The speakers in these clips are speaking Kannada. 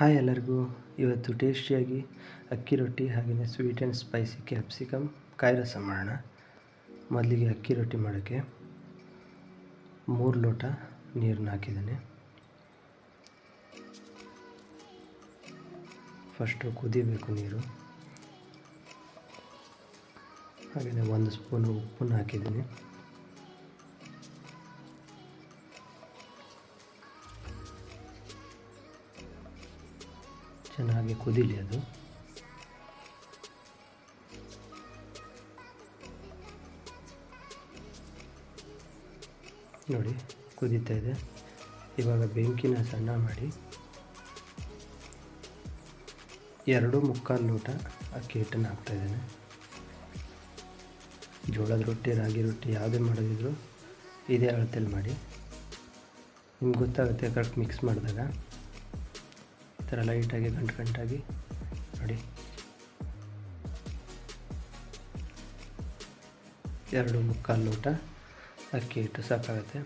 ಹಾಯ್ ಎಲ್ಲರಿಗೂ. ಇವತ್ತು ಟೇಸ್ಟಿಯಾಗಿ ಅಕ್ಕಿ ರೊಟ್ಟಿ ಹಾಗೆಯೇ ಸ್ವೀಟ್ ಆ್ಯಂಡ್ ಸ್ಪೈಸಿ ಕ್ಯಾಪ್ಸಿಕಮ್ ಕಾಯಿ ರಸ ಮಾಡೋಣ. ಮೊದಲಿಗೆ ಅಕ್ಕಿ ರೊಟ್ಟಿ ಮಾಡೋಕ್ಕೆ 3 ಲೋಟ ನೀರನ್ನ ಹಾಕಿದ್ದೀನಿ. ಫಸ್ಟು ಕುದಿಬೇಕು ನೀರು. ಹಾಗೆಯೇ 1 ಸ್ಪೂನು ಉಪ್ಪನ್ನು ಹಾಕಿದ್ದೀನಿ. ಚೆನ್ನಾಗಿ ಕುದೀಲಿ ಅದು. ನೋಡಿ ಕುದೀತಾ ಇದೆ. ಇವಾಗ ಬೆಂಕಿನ ಸಣ್ಣ ಮಾಡಿ 2.25 ಲೋಟ ಅಕ್ಕಿ ಹಿಟ್ಟನ್ನು ಹಾಕ್ತಾಯಿದ್ದೇನೆ. ಜೋಳದ ರೊಟ್ಟಿ, ರಾಗಿ ರೊಟ್ಟಿ ಯಾವುದೇ ಮಾಡೋದಿದ್ರು ಇದೇ ಅಳತೆಯಲ್ಲಿ ಮಾಡಿ. ನಿಮ್ಗೆ ಗೊತ್ತಾಗುತ್ತೆ ಕರೆಕ್ಟ್ ಮಿಕ್ಸ್ ಮಾಡಿದಾಗ. ಈ ಥರ ಲೈಟಾಗಿ ಗಂಟಾಗಿ ನೋಡಿ. 2.25 ಲೋಟ ಅಕ್ಕಿ ಹಿಟ್ಟು ಸಾಕಾಗುತ್ತೆ.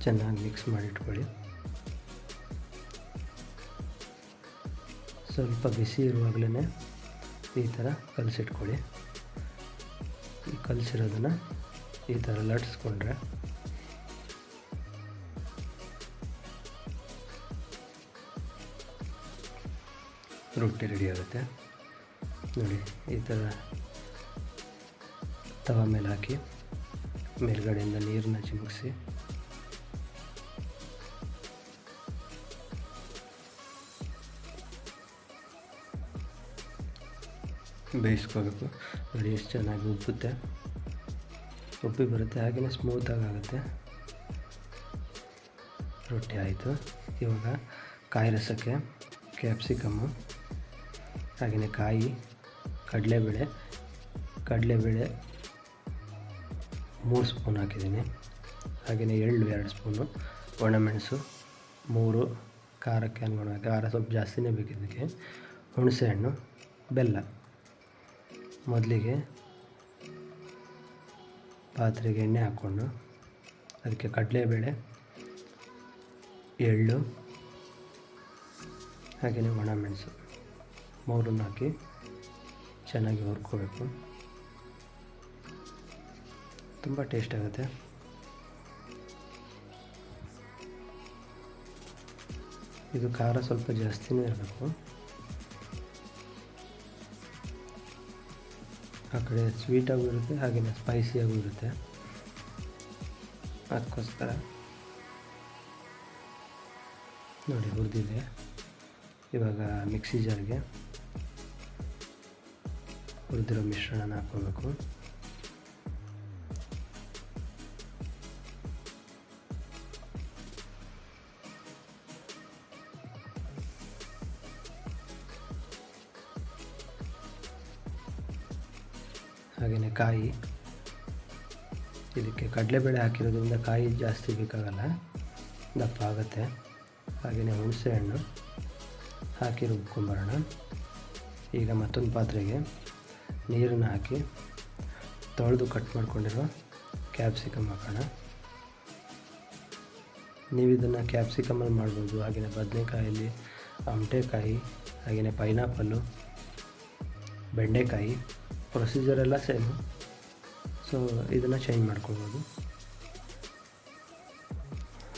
ಚೆನ್ನಾಗಿ ಮಿಕ್ಸ್ ಮಾಡಿಟ್ಕೊಳ್ಳಿ. ಸ್ವಲ್ಪ ಬಿಸಿ ಇರುವಾಗಲೇ ಈ ಥರ ಕಲಸಿಟ್ಕೊಳ್ಳಿ. ಈ ಕಲಸಿರೋದನ್ನು ಈ ಥರ ಲಟ್ಸ್ಕೊಂಡ್ರೆ ರೊಟ್ಟಿ ರೆಡಿ ಆಗುತ್ತೆ. ನೋಡಿ ಈ ಥರ ತವ ಮೇಲೆ ಹಾಕಿ ಮೇಲ್ಗಡೆಯಿಂದ ನೀರನ್ನ ಚಿಮುಕಿಸಿ ಬೇಯಿಸ್ಕೋಬೇಕು. ನೋಡಿ ಎಷ್ಟು ಚೆನ್ನಾಗಿ ಉಪ್ಪಿ ಬರುತ್ತೆ, ಹಾಗೆಯೇ ಸ್ಮೂತಾಗಿ ಆಗುತ್ತೆ. ರೊಟ್ಟಿ ಆಯಿತು. ಇವಾಗ ಕಾಯಿ ರಸಕ್ಕೆ ಕ್ಯಾಪ್ಸಿಕಮ್ಮು ಹಾಗೆಯೇ ಕಾಯಿ, ಕಡಲೆಬೇಳೆ 3 ಸ್ಪೂನ್ ಹಾಕಿದ್ದೀನಿ. ಹಾಗೆಯೇ ಎಳ್ಳು 2 ಸ್ಪೂನು, ಒಣಮೆಣಸು 3, ಖಾರಕ್ಕೆ ಅನುಗುಣ ಖಾರ ಸ್ವಲ್ಪ ಜಾಸ್ತಿನೇ ಬೇಕು ಇದಕ್ಕೆ, ಹುಣಸೆಹಣ್ಣು, ಬೆಲ್ಲ. ಮೊದಲಿಗೆ ಪಾತ್ರೆಗೆ ಎಣ್ಣೆ ಹಾಕ್ಕೊಂಡು ಅದಕ್ಕೆ ಕಡಲೆಬೇಳೆ, ಎಳ್ಳು ಹಾಗೆಯೇ ಒಣಮೆಣಸು 3 ಹಾಕಿ ಚೆನ್ನಾಗಿ ಹುರ್ಕೋಬೇಕು. ತುಂಬ ಟೇಸ್ಟ್ ಆಗುತ್ತೆ. ಇದು ಖಾರ ಸ್ವಲ್ಪ ಜಾಸ್ತಿನೇ ಇರಬೇಕು. ಆ ಕಡೆ ಸ್ವೀಟಾಗೂ ಇರುತ್ತೆ, ಹಾಗೆಯೇ ಸ್ಪೈಸಿಯಾಗೂ ಇರುತ್ತೆ. ಅದಕ್ಕೋಸ್ಕರ ನೋಡಿ ಹುರಿದಿದೆ. ಇವಾಗ ಮಿಕ್ಸಿ ಜಾರ್ಗೆ ಹುರಿದಿರೋ ಮಿಶ್ರಣನ ಹಾಕ್ಕೋಬೇಕು. ಹಾಗೆಯೇ ಕಾಯಿ, ಇದಕ್ಕೆ ಕಡಲೆಬೇಳೆ ಹಾಕಿರೋದ್ರಿಂದ ಕಾಯಿ ಜಾಸ್ತಿ ಬೇಕಾಗಲ್ಲ, ದಪ್ಪ ಆಗುತ್ತೆ. ಹಾಗೆಯೇ ಹುಣಸೆಹಣ್ಣು ಹಾಕಿ ರುಬ್ಕೊಂಬರೋಣ. ಈಗ ಮತ್ತೊಂದು ಪಾತ್ರೆಗೆ ನೀರನ್ನು ಹಾಕಿ ತೊಳೆದು ಕಟ್ ಮಾಡ್ಕೊಂಡಿರೋ ಕ್ಯಾಪ್ಸಿಕಮ್ ಹಾಕೋಣ. ನೀವು ಇದನ್ನು ಕ್ಯಾಪ್ಸಿಕಮಲ್ಲಿ ಮಾಡ್ಬೋದು, ಹಾಗೆಯೇ ಬದನೆಕಾಯಲ್ಲಿ, ಆಮಟೆಕಾಯಿ, ಹಾಗೆಯೇ ಪೈನಾಪಲ್ಲು, ಬೆಂಡೆಕಾಯಿ ಪ್ರೊಸೀಜರೆಲ್ಲ ಸೇಮು. ಸೊ ಇದನ್ನು ಚೇಂಜ್ ಮಾಡ್ಕೊಳ್ಬೋದು.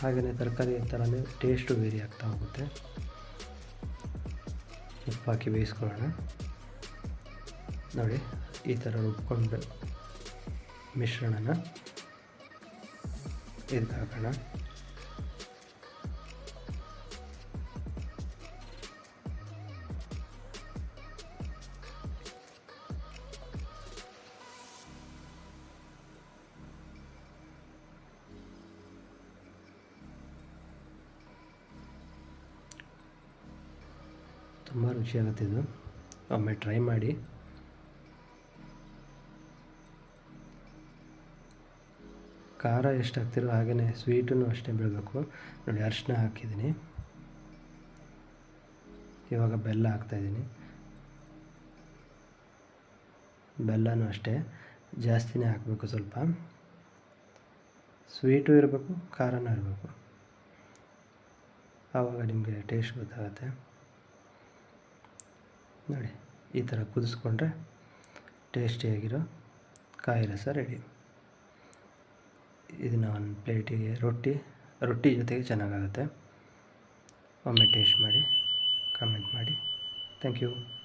ಹಾಗೆಯೇ ತರಕಾರಿ ಥರನೇ ಟೇಸ್ಟು ವೇರಿ ಆಗ್ತಾ ಹೋಗುತ್ತೆ. ಉಪ್ಪು ಹಾಕಿ ಬೇಯಿಸ್ಕೊಳ್ಳೋಣ. ನೋಡಿ ಈ ಥರ ರುಬ್ಕೊಂಡು ಮಿಶ್ರಣನ ಇದಕ್ಕೆ ಹಾಕೋಣ. ತುಂಬ ರುಚಿಯಾಗುತ್ತೆ ಇದು, ಒಮ್ಮೆ ಟ್ರೈ ಮಾಡಿ. ಖಾರ ಎಷ್ಟು ಹಾಕ್ತಿರೋ ಹಾಗೆಯೇ ಸ್ವೀಟನ್ನು ಅಷ್ಟೇ ಬೀಳಬೇಕು. ನೋಡಿ ಅರಿಶಿನ ಹಾಕಿದ್ದೀನಿ. ಇವಾಗ ಬೆಲ್ಲ ಹಾಕ್ತಾಯಿದ್ದೀನಿ. ಬೆಲ್ಲನೂ ಅಷ್ಟೇ ಜಾಸ್ತಿನೇ ಹಾಕಬೇಕು, ಸ್ವಲ್ಪ ಸ್ವೀಟು ಇರಬೇಕು, ಖಾರನೂ ಇರಬೇಕು. ಆವಾಗ ನಿಮಗೆ ಟೇಸ್ಟ್ ಗೊತ್ತಾಗುತ್ತೆ. ನೋಡಿ, ಈ ಥರ ಕುದಿಸ್ಕೊಂಡ್ರೆ ಟೇಸ್ಟಿಯಾಗಿರೋ ಕಾಯಿ ರಸ ರೆಡಿ. ಇದನ್ನು ಒಂದು ಪ್ಲೇಟಿಗೆ ರೊಟ್ಟಿ ಜೊತೆಗೆ ಚೆನ್ನಾಗಾಗುತ್ತೆ. ಒಮ್ಮೆ ಟೇಸ್ಟ್ ಮಾಡಿ, ಕಾಮೆಂಟ್ ಮಾಡಿ. Thank you.